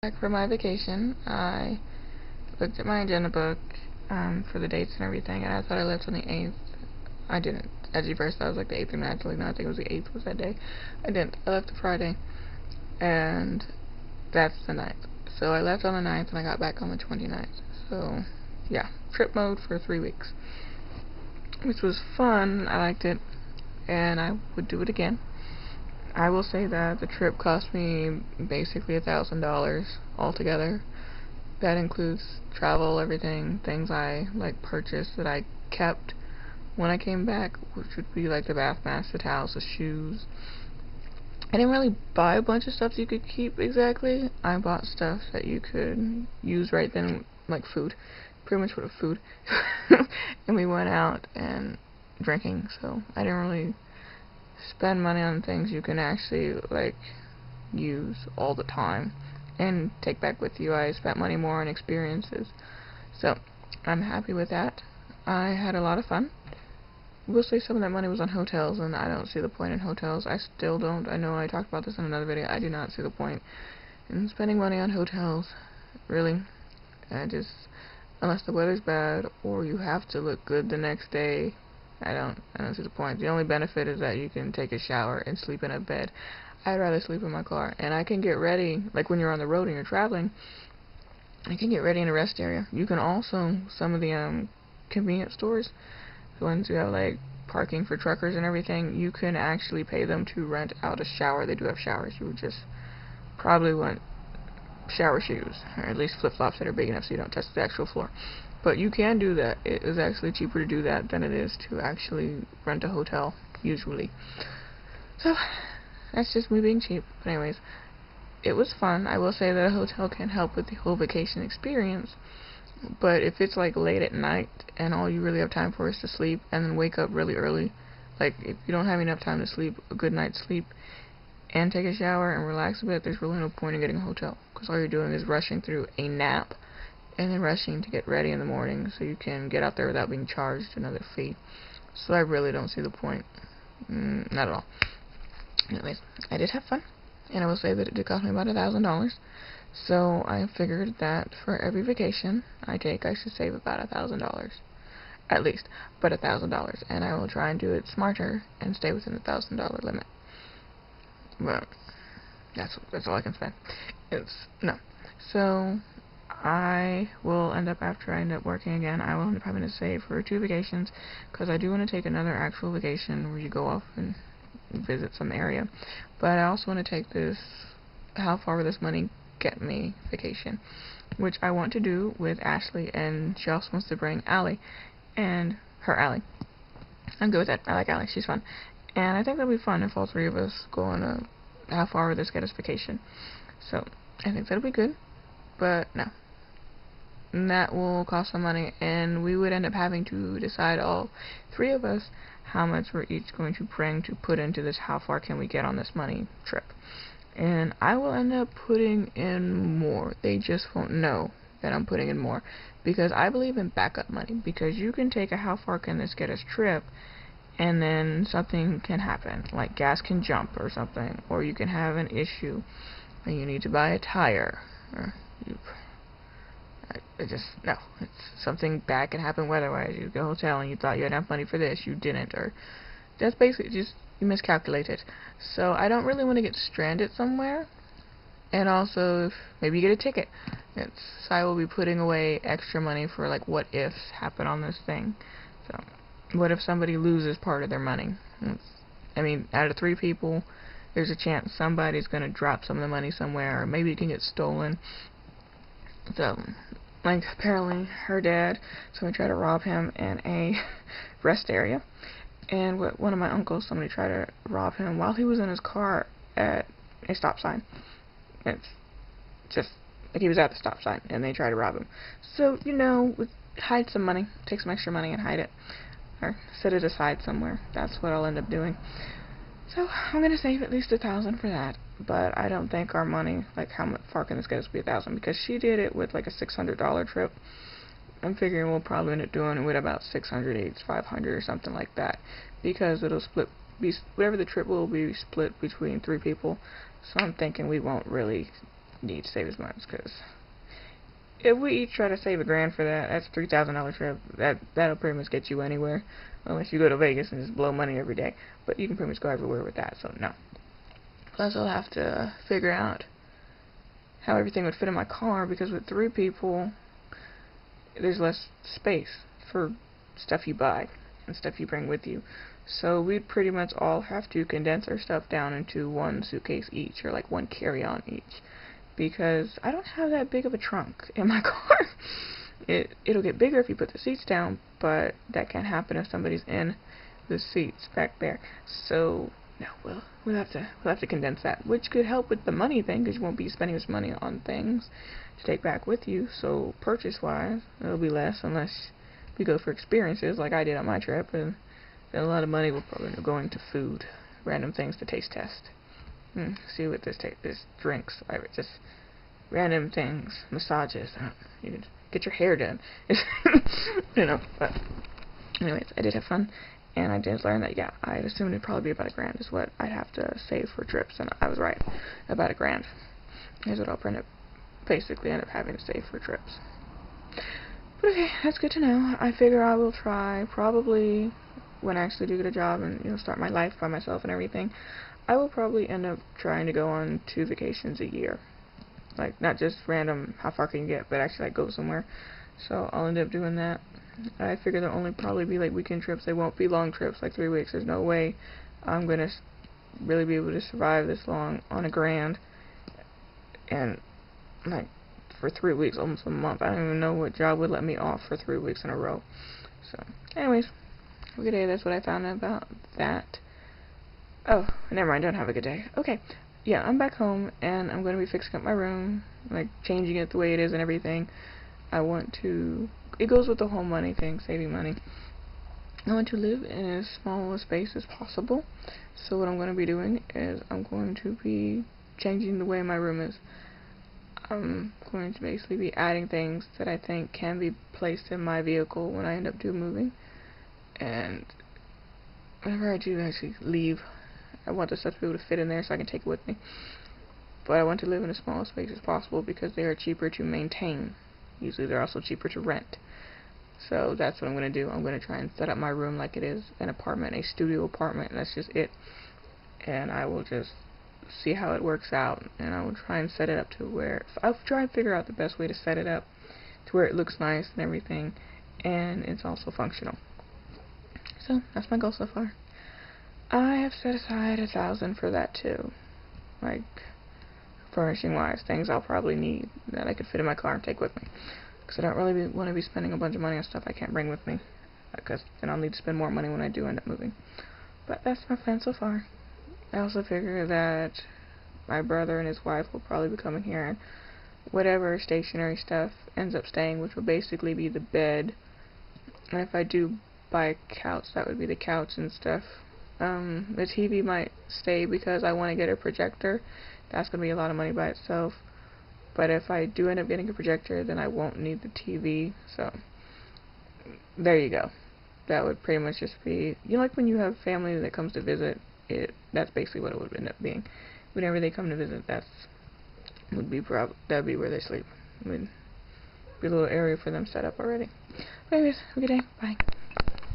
Back for my vacation. I looked at my agenda book for the dates and everything, and I thought I left on the 8th. I didn't. At first, I was like the 8th or 9th. Like, no, I think it was the 8th was that day. I didn't. I left the Friday, and that's the 9th. So I left on the 9th, and I got back on the 29th. So, yeah, trip mode for 3 weeks, which was fun. I liked it, and I would do it again. I will say that the trip cost me basically $1,000 altogether. That includes travel, everything, things I purchased that I kept when I came back, which would be like the bath mats, the towels, the shoes. I didn't really buy a bunch of stuff you could keep exactly. I bought stuff that you could use right then, like food. Pretty much what food. And we went out and drinking, so I didn't really spend money on things you can actually use all the time and take back with you. I spent money more on experiences, so I'm happy with that. I had a lot of fun. We'll say some of that money was on hotels, and I don't see the point in hotels. I still don't. I know I talked about this in another video. I do not see the point in spending money on hotels, really. Unless the weather's bad or you have to look good the next day, I don't see the point. The only benefit is that you can take a shower and sleep in a bed. I'd rather sleep in my car, and I can get ready, like when you're on the road and you're traveling, I can get ready in a rest area. You can also, some of the convenience stores, the ones who have parking for truckers and everything, you can actually pay them to rent out a shower. They do have showers. You would just probably want shower shoes, or at least flip-flops that are big enough so you don't touch the actual floor. But you can do that. It is actually cheaper to do that than it is to actually rent a hotel, usually. So, that's just me being cheap. But anyways, it was fun. I will say that a hotel can help with the whole vacation experience. But if it's late at night and all you really have time for is to sleep and then wake up really early, if you don't have enough time to sleep, a good night's sleep, and take a shower and relax a bit, there's really no point in getting a hotel, because all you're doing is rushing through a nap and then rushing to get ready in the morning so you can get out there without being charged another fee. So I really don't see the point. Not at all. Anyways, I did have fun, and I will say that it did cost me about $1,000. So I figured that for every vacation I take, I should save about $1,000. At least, but $1,000. And I will try and do it smarter and stay within the $1,000 limit. But that's all I can spend. No. So I will end up, after I end up working again, I will end up having to save for 2 vacations, because I do want to take another actual vacation where you go off and visit some area. But I also want to take this how far will this money get me vacation, which I want to do with Ashley, and she also wants to bring Allie, and her Allie. I'm good with that. I like Allie. She's fun. And I think that'll be fun if all 3 of us go on a how far will this get us vacation. So I think that'll be good. But no. And that will cost some money, and we would end up having to decide, all 3 of us, how much we're each going to bring to put into this how far can we get on this money trip. And I will end up putting in more. They just won't know that I'm putting in more, because I believe in backup money, because you can take a how far can this get us trip, and then something can happen, like gas can jump or something, or you can have an issue and you need to buy a tire, or no, it's something bad can happen weather-wise. You go to a hotel and you thought you had enough money for this, you didn't, or that's basically just you miscalculated. So I don't really want to get stranded somewhere. And also, if maybe you get a ticket, so I will be putting away extra money for what ifs happen on this thing. So what if somebody loses part of their money? I mean, out of 3 people, there's a chance somebody's gonna drop some of the money somewhere, or maybe it can get stolen. So, apparently her dad, somebody tried to rob him in a rest area, and one of my uncles, somebody tried to rob him while he was in his car at a stop sign. It's just he was at the stop sign and they tried to rob him. So, hide some money, take some extra money and hide it, or set it aside somewhere. That's what I'll end up doing. So I'm gonna save at least $1,000 for that. But I don't think our money, how far can this get us, be $1,000, because she did it with a $600 trip. I'm figuring we'll probably end up doing it with about 600, 800, 500 or something like that, because it'll whatever the trip will be split between 3 people. So I'm thinking we won't really need to save as much, because if we each try to save $1,000 for that, that's a $3,000 trip. That'll pretty much get you anywhere, unless you go to Vegas and just blow money every day. But you can pretty much go everywhere with that, so no. Plus, I'll have to figure out how everything would fit in my car, because with 3 people, there's less space for stuff you buy and stuff you bring with you. So we'd pretty much all have to condense our stuff down into 1 suitcase each, or like 1 carry-on each, because I don't have that big of a trunk in my car. It'll get bigger if you put the seats down, but that can't happen if somebody's in the seats back there. So no, we'll have to condense that, which could help with the money thing, because you won't be spending as money on things to take back with you. So purchase-wise, it'll be less, unless we go for experiences like I did on my trip, and then a lot of money will probably go into food, random things to taste test. See what this drinks. Just random things, massages. You could get your hair done. You know. But anyways, I did have fun, and I did learn that I had assumed it'd probably be about $1,000 is what I'd have to save for trips, and I was right. About $1,000 is what I'll basically end up having to save for trips. But okay, that's good to know. I figure I will try, probably when I actually do get a job and start my life by myself and everything, I will probably end up trying to go on 2 vacations a year. Like, not just random, how far can you get, but actually, like, go somewhere. So, I'll end up doing that. I figure there'll only probably be, like, weekend trips. They won't be long trips, like 3 weeks. There's no way I'm gonna really be able to survive this long on $1,000. And, like, for 3 weeks, almost a month. I don't even know what job would let me off for 3 weeks in a row. So, anyways, have a good day. That's what I found out about that. Oh, never mind, don't have a good day. Okay, yeah, I'm back home, and I'm going to be fixing up my room, like, changing it the way it is and everything. It goes with the whole money thing, saving money. I want to live in as small a space as possible, so what I'm going to be doing is I'm going to be changing the way my room is. I'm going to basically be adding things that I think can be placed in my vehicle when I end up moving, and whenever I do actually leave, I want the stuff to be able to fit in there so I can take it with me. But I want to live in as small a space as possible because they are cheaper to maintain. Usually they're also cheaper to rent. So that's what I'm going to do. I'm going to try and set up my room like it is an apartment, a studio apartment, and that's just it. And I will just see how it works out, and I will try and set it up to where, I'll try and figure out the best way to set it up to where it looks nice and everything, and it's also functional. So that's my goal so far. I have set aside $1,000 for that too, like furnishing wise, things I'll probably need that I could fit in my car and take with me, because I don't really want to be spending a bunch of money on stuff I can't bring with me, because then I'll need to spend more money when I do end up moving. But that's my plan so far. I also figure that my brother and his wife will probably be coming here, and whatever stationary stuff ends up staying, which will basically be the bed, and if I do buy a couch, that would be the couch and stuff. The TV might stay because I want to get a projector. That's going to be a lot of money by itself. But if I do end up getting a projector, then I won't need the TV. So, there you go. That would pretty much just be, like when you have family that comes to visit, that's basically what it would end up being. Whenever they come to visit, that would be where they sleep. It would be a little area for them set up already. But anyways, have a good day. Bye.